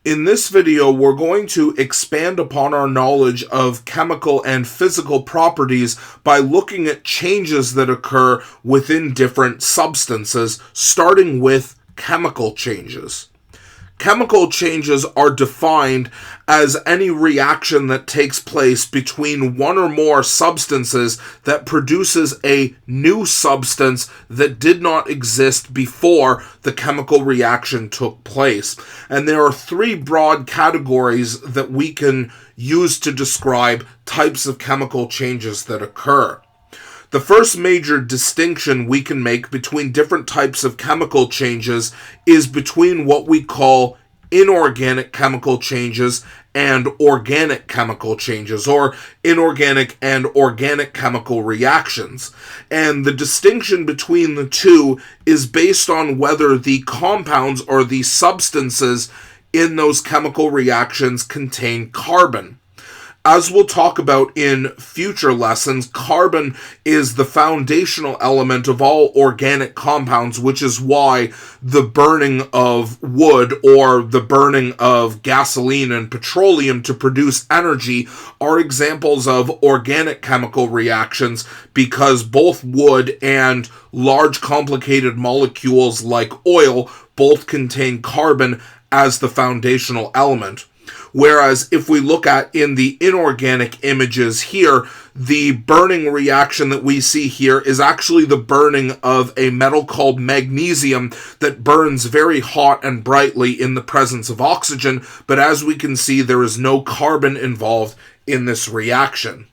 In this video, we're going to expand upon our knowledge of chemical and physical properties by looking at changes that occur within different substances, starting with chemical changes. Chemical changes are defined as any reaction that takes place between one or more substances that produces a new substance that did not exist before the chemical reaction took place. And there are three broad categories that we can use to describe types of chemical changes that occur. The first major distinction we can make between different types of chemical changes is between what we call inorganic chemical changes and organic chemical changes, or inorganic and organic chemical reactions. And the distinction between the two is based on whether the compounds or the substances in those chemical reactions contain carbon. As we'll talk about in future lessons, carbon is the foundational element of all organic compounds, which is why the burning of wood or the burning of gasoline and petroleum to produce energy are examples of organic chemical reactions, because both wood and large complicated molecules like oil both contain carbon as the foundational element. Whereas if we look at in the inorganic images here, the burning reaction that we see here is actually the burning of a metal called magnesium that burns very hot and brightly in the presence of oxygen, but as we can see, there is no carbon involved in this reaction.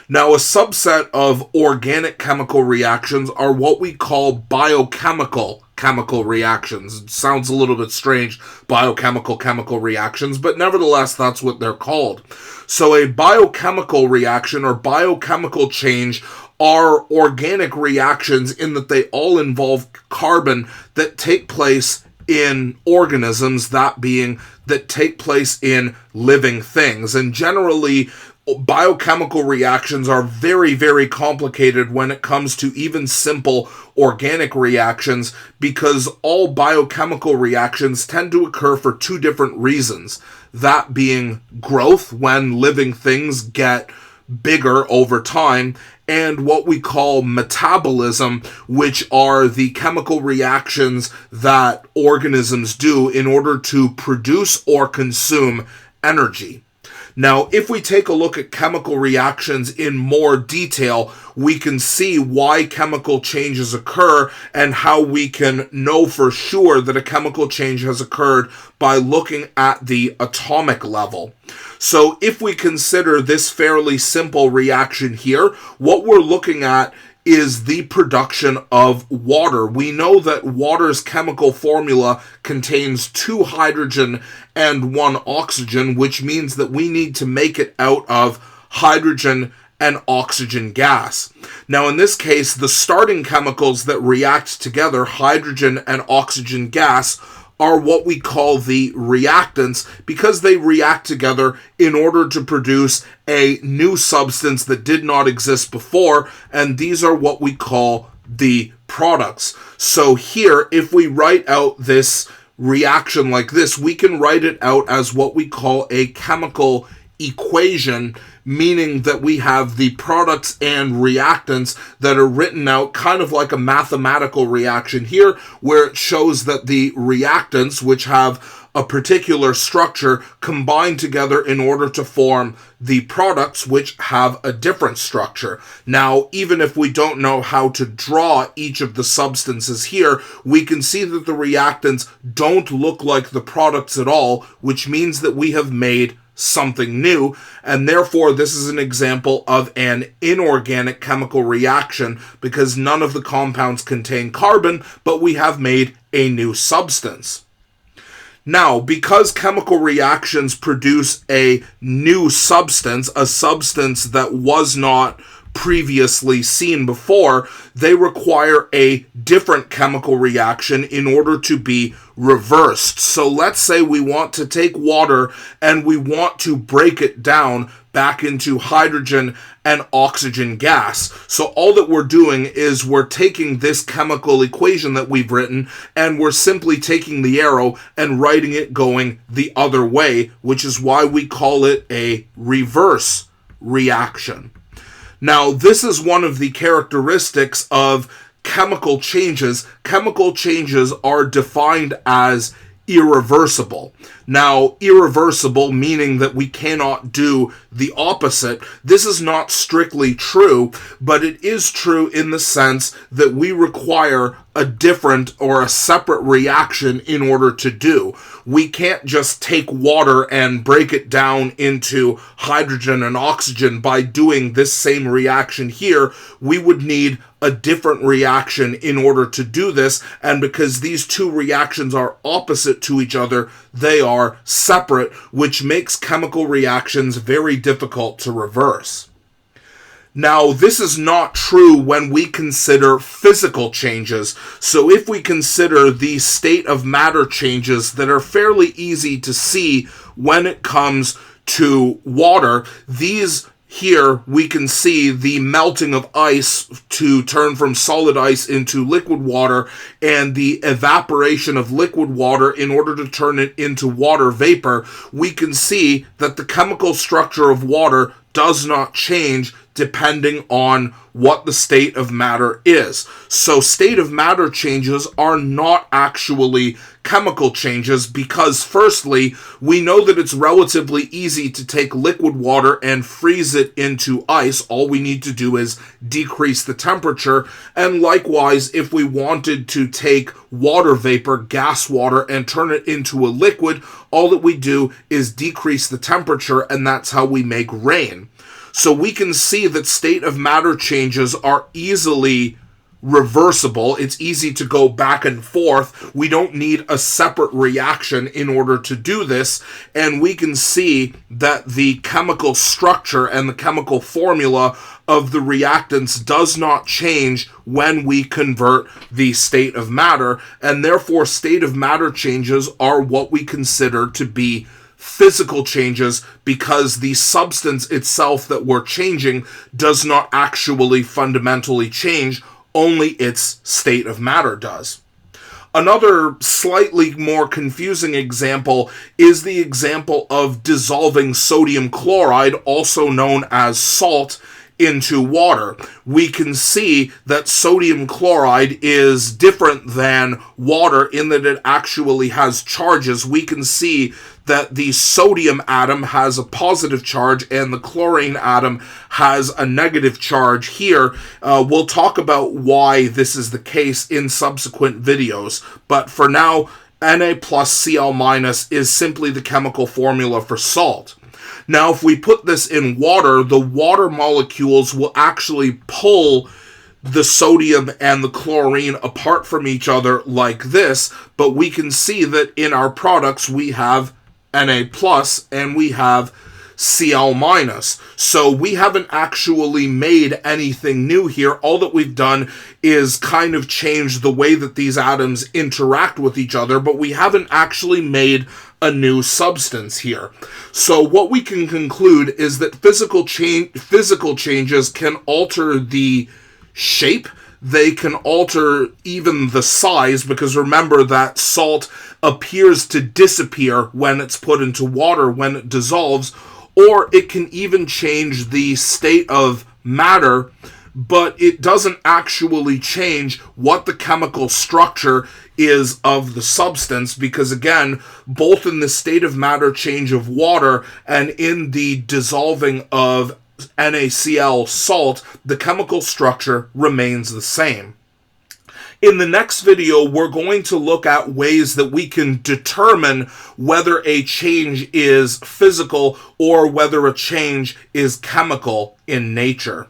Now, a subset of organic chemical reactions are what we call biochemical chemical reactions. It sounds a little bit strange, biochemical chemical reactions, but nevertheless, that's what they're called. So a biochemical reaction or biochemical change are organic reactions in that they all involve carbon that take place in organisms, that take place in living things. And generally, biochemical reactions are very, very complicated when it comes to even simple organic reactions, because all biochemical reactions tend to occur for two different reasons. That being growth, when living things get bigger over time, and what we call metabolism, which are the chemical reactions that organisms do in order to produce or consume energy. Now, if we take a look at chemical reactions in more detail, we can see why chemical changes occur and how we can know for sure that a chemical change has occurred by looking at the atomic level. So if we consider this fairly simple reaction here, what we're looking at is the production of water. We know that water's chemical formula contains 2 hydrogen and 1 oxygen, which means that we need to make it out of hydrogen and oxygen gas. Now, in this case, the starting chemicals that react together, hydrogen and oxygen gas, are what we call the reactants, because they react together in order to produce a new substance that did not exist before, and these are what we call the products. So here, if we write out this reaction like this, we can write it out as what we call a chemical equation, meaning that we have the products and reactants that are written out kind of like a mathematical reaction here, where it shows that the reactants, which have a particular structure, combine together in order to form the products, which have a different structure. Now, even if we don't know how to draw each of the substances here, we can see that the reactants don't look like the products at all, which means that we have made something new, and therefore this is an example of an inorganic chemical reaction, because none of the compounds contain carbon, but we have made a new substance. Now, because chemical reactions produce a new substance, a substance that was not previously seen before, they require a different chemical reaction in order to be reversed. So let's say we want to take water and we want to break it down back into hydrogen and oxygen gas. So all that we're doing is we're taking this chemical equation that we've written and we're simply taking the arrow and writing it going the other way, which is why we call it a reverse reaction. Now, this is one of the characteristics of chemical changes. Chemical changes are defined as irreversible. Now, irreversible meaning that we cannot do the opposite. This is not strictly true, but it is true in the sense that we require a different or a separate reaction in order to do. We can't just take water and break it down into hydrogen and oxygen by doing this same reaction here. We would need a different reaction in order to do this, and because these two reactions are opposite to each other, they are separate, which makes chemical reactions very difficult to reverse. Now, this is not true when we consider physical changes. So if we consider the state of matter changes that are fairly easy to see when it comes to water, these here we can see the melting of ice to turn from solid ice into liquid water and the evaporation of liquid water in order to turn it into water vapor. We can see that the chemical structure of water does not change depending on what the state of matter is. So state of matter changes are not actually chemical changes because, firstly, we know that it's relatively easy to take liquid water and freeze it into ice. All we need to do is decrease the temperature. And likewise, if we wanted to take water vapor, gas water, and turn it into a liquid, all that we do is decrease the temperature, and that's how we make rain. So we can see that state of matter changes are easily reversible. It's easy to go back and forth. We don't need a separate reaction in order to do this. And we can see that the chemical structure and the chemical formula of the reactants does not change when we convert the state of matter. And therefore, state of matter changes are what we consider to be physical changes because the substance itself that we're changing does not actually fundamentally change, only its state of matter does. Another slightly more confusing example is the example of dissolving sodium chloride, also known as salt, into water. We can see that sodium chloride is different than water in that it actually has charges. We can see that the sodium atom has a positive charge and the chlorine atom has a negative charge here. We'll talk about why this is the case in subsequent videos, but for now, Na plus Cl minus is simply the chemical formula for salt. Now, if we put this in water, the water molecules will actually pull the sodium and the chlorine apart from each other like this, but we can see that in our products we have Na plus and we have Cl minus. So we haven't actually made anything new here. All that we've done is kind of change the way that these atoms interact with each other, but we haven't actually made a new substance here. So what we can conclude is that physical changes can alter the shape. They can alter even the size, because remember that salt appears to disappear when it's put into water, when it dissolves, or it can even change the state of matter, but it doesn't actually change what the chemical structure is of the substance, because again, both in the state of matter change of water and in the dissolving of NaCl salt, the chemical structure remains the same. In the next video, we're going to look at ways that we can determine whether a change is physical or whether a change is chemical in nature.